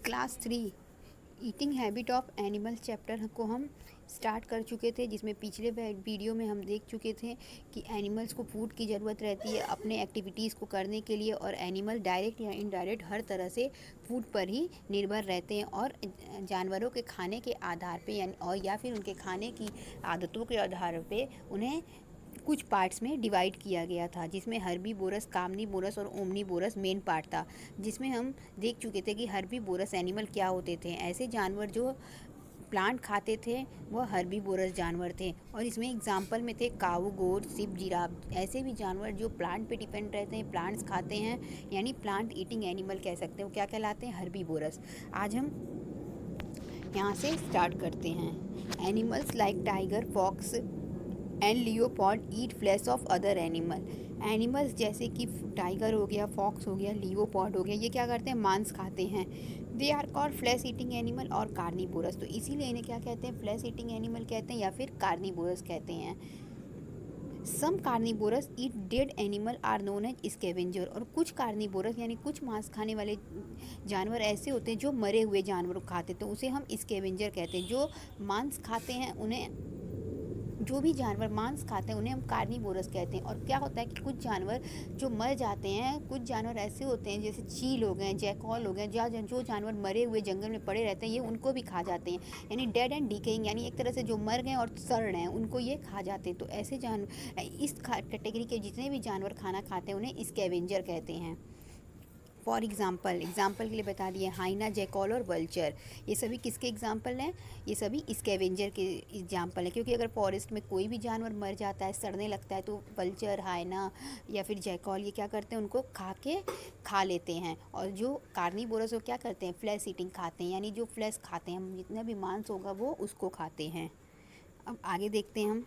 Class 3 eating habit of animal chapter को हम start कर चुके थे, जिसमें पिछले वीडियो में हम देख चुके थे कि एनिमल्स को फूड की ज़रूरत रहती है अपने एक्टिविटीज़ को करने के लिए, और एनिमल डायरेक्ट या इनडायरेक्ट हर तरह से फूड पर ही निर्भर रहते हैं। और जानवरों के खाने के आधार पे या फिर उनके खाने की आदतों के आधार पे उन्हें कुछ पार्ट्स में डिवाइड किया गया था, जिसमें हर्बीवोरस, कार्निवोरस और ओमनीवोरस मेन पार्ट था। जिसमें हम देख चुके थे कि हर्बीवोरस एनिमल क्या होते थे। ऐसे जानवर जो प्लांट खाते थे वह हर्बीवोरस जानवर थे, और इसमें एग्जाम्पल में थे काऊ, गोट, सिप, जिराफ। ऐसे भी जानवर जो प्लांट पे डिपेंड रहते हैं, प्लांट्स खाते हैं, यानी प्लांट ईटिंग एनिमल कह सकते हैं, वो क्या कहलाते हैं? हर्बीवोरस। आज हम यहाँ से स्टार्ट करते हैं। Animals like tiger, fox and leopard eat flesh of other animal. Animals जैसे कि टाइगर हो गया, फॉक्स हो गया, लियोपॉर्ड हो गया, ये क्या करते हैं? मांस खाते हैं। They are called flesh eating animal और कार्निवोरस। तो इसीलिए इन्हें क्या कहते हैं? फ्लैश ईटिंग एनिमल कहते हैं या फिर कार्निवोरस कहते हैं। Some carnivorous eat dead animal are known as scavenger. और कुछ कार्निवोरस यानी कुछ मांस खाने वाले जानवर ऐसे होते हैं जो मरे हुए जानवरों को खाते, तो उसे हम स्कैवेंजर कहते हैं। जो मांस खाते हैं उन्हें, जो भी जानवर मांस खाते हैं उन्हें हम कार्निवोरस कहते हैं। और क्या होता है कि कुछ जानवर जो मर जाते हैं, कुछ जानवर ऐसे होते हैं जैसे चील हो गए, जैकॉल हो गए, जो जानवर मरे हुए जंगल में पड़े रहते हैं, ये उनको भी खा जाते हैं। यानी डेड एंड डिकेइंग, यानी एक तरह से जो मर गए और सड़ रहे हैं, उनको ये खा जाते हैं। तो ऐसे इस कैटेगरी के जितने भी जानवर खाना खाते हैं उन्हें स्कैवेंजर कहते हैं। फॉर एग्जाम्पल के लिए बता दिए, हाइना, जैकॉल और वल्चर, ये सभी किसके एग्जाम्पल हैं? ये सभी स्कैवेंजर के एग्जाम्पल हैं। क्योंकि अगर फॉरेस्ट में कोई भी जानवर मर जाता है, सड़ने लगता है, तो वल्चर, हाइना या फिर जैकॉल ये क्या करते हैं? उनको खा लेते हैं। और जो कार्निवोरस वो क्या करते हैं? फ्लैश ईटिंग खाते हैं, यानी जो फ्लैश खाते हैं, जितना भी मांस होगा वो उसको खाते हैं। अब आगे देखते हैं हम।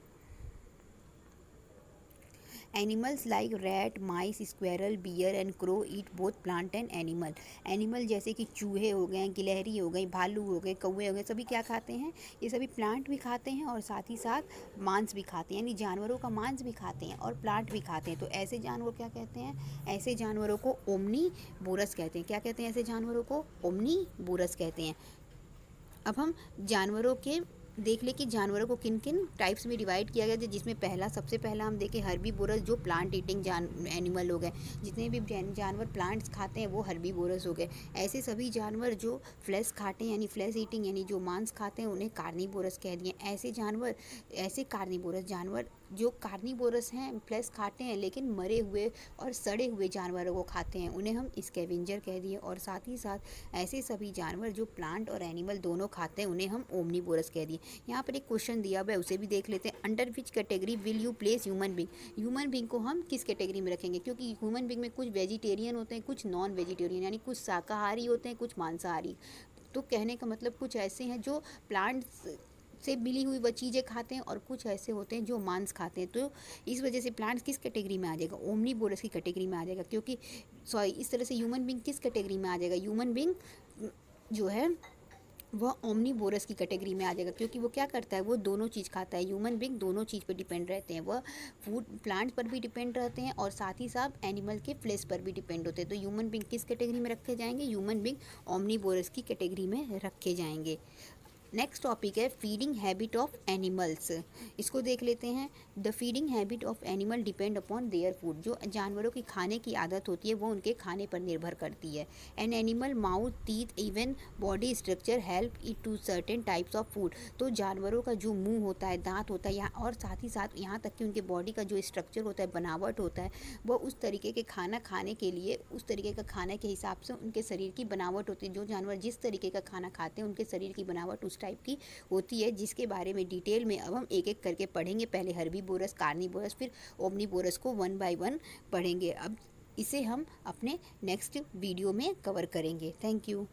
Animals like rat, mice, squirrel, bear and crow eat both plant and animal. Animal जैसे कि चूहे हो गए, गिलहरी हो गई, भालू हो गए, कौवे हो गए, सभी क्या खाते हैं? ये सभी प्लांट भी खाते हैं और साथ ही साथ मांस भी खाते हैं, यानी जानवरों का मांस भी खाते हैं और प्लांट भी खाते हैं। तो ऐसे जानवर क्या कहते हैं? ऐसे जानवरों को ओमनीवोरस कहते हैं। क्या कहते हैं? ऐसे जानवरों को ओमनीवोरस कहते हैं। अब हम जानवरों के देख ले कि जानवरों को किन किन टाइप्स में डिवाइड किया गया है, जिसमें सबसे पहला हम देखें हर्बीवोरस, जो प्लांट ईटिंग एनिमल हो गए। जितने भी जानवर प्लांट्स खाते हैं वो हर्बीवोरस हो गए। ऐसे सभी जानवर जो फ्लैश खाते हैं, यानी फ्लैश ईटिंग, यानी जो मांस खाते हैं, उन्हें कार्निवोरस कह दिए। ऐसे कार्निवोरस जानवर जो कार्निवोरस हैं, फ्लैश खाते हैं, लेकिन मरे हुए और सड़े हुए जानवरों को खाते हैं, उन्हें हम स्कैवेंजर कह दिए। और साथ ही साथ ऐसे सभी जानवर जो प्लांट और एनिमल दोनों खाते हैं, उन्हें हम ओमनीवोरस कह दिए। यहाँ पर एक क्वेश्चन दिया हुआ है, उसे भी देख लेते हैं। Under which category will you place human being? Human being को हम किस कैटेगरी में रखेंगे? क्योंकि ह्यूमन बींग में कुछ वेजिटेरियन होते हैं, कुछ नॉन वेजिटेरियन, यानी कुछ शाकाहारी होते हैं, कुछ मांसाहारी। तो कहने का मतलब कुछ ऐसे हैं जो प्लांट्स से मिली हुई वह चीज़ें खाते हैं, और कुछ ऐसे होते हैं जो मांस खाते हैं। तो इस वजह से प्लांट्स किस कैटेगरी में आ जाएगा? ओमनीवोरस की कैटेगरी में आ जाएगा। क्योंकि इस तरह से ह्यूमन बींग किस कैटेगरी में आ जाएगा? ह्यूमन बींग जो है वह ओमनीवोरस की कैटेगरी में आ जाएगा, क्योंकि वो क्या करता है? वो दोनों चीज़ खाता है। ह्यूमन बींग दोनों चीज़ पर डिपेंड रहते हैं। वह फूड प्लांट्स पर भी डिपेंड रहते हैं और साथ ही साथ एनिमल के फ्लेश पर भी डिपेंड होते हैं। तो ह्यूमन बींग किस कैटेगरी में रखे जाएंगे? ह्यूमन बींग ओमनीवोरस की कैटेगरी में रखे जाएंगे। नेक्स्ट टॉपिक है फीडिंग हैबिट ऑफ एनिमल्स। इसको देख लेते हैं। The feeding habit of animal depend upon their food. जो जानवरों की खाने की आदत होती है वो उनके खाने पर निर्भर करती है। An animal mouth, teeth, even body structure help it to certain types of food. तो जानवरों का जो मुंह होता है, दांत होता है, यहाँ और साथ ही साथ यहाँ तक कि उनके बॉडी का जो स्ट्रक्चर होता है, बनावट होता है, वो उस तरीके के खाना खाने के लिए, उस तरीके का खाने के हिसाब से उनके शरीर की बनावट होती है। जो जानवर जिस तरीके का खाना खाते हैं उनके शरीर की बनावट उस टाइप की होती है, जिसके बारे में डिटेल में अब हम एक एक करके पढ़ेंगे। पहले हर्बीवोरस, कार्निवोरस, फिर ओमनीवोरस को 1 बाय 1 पढ़ेंगे। अब इसे हम अपने नेक्स्ट वीडियो में कवर करेंगे। Thank you.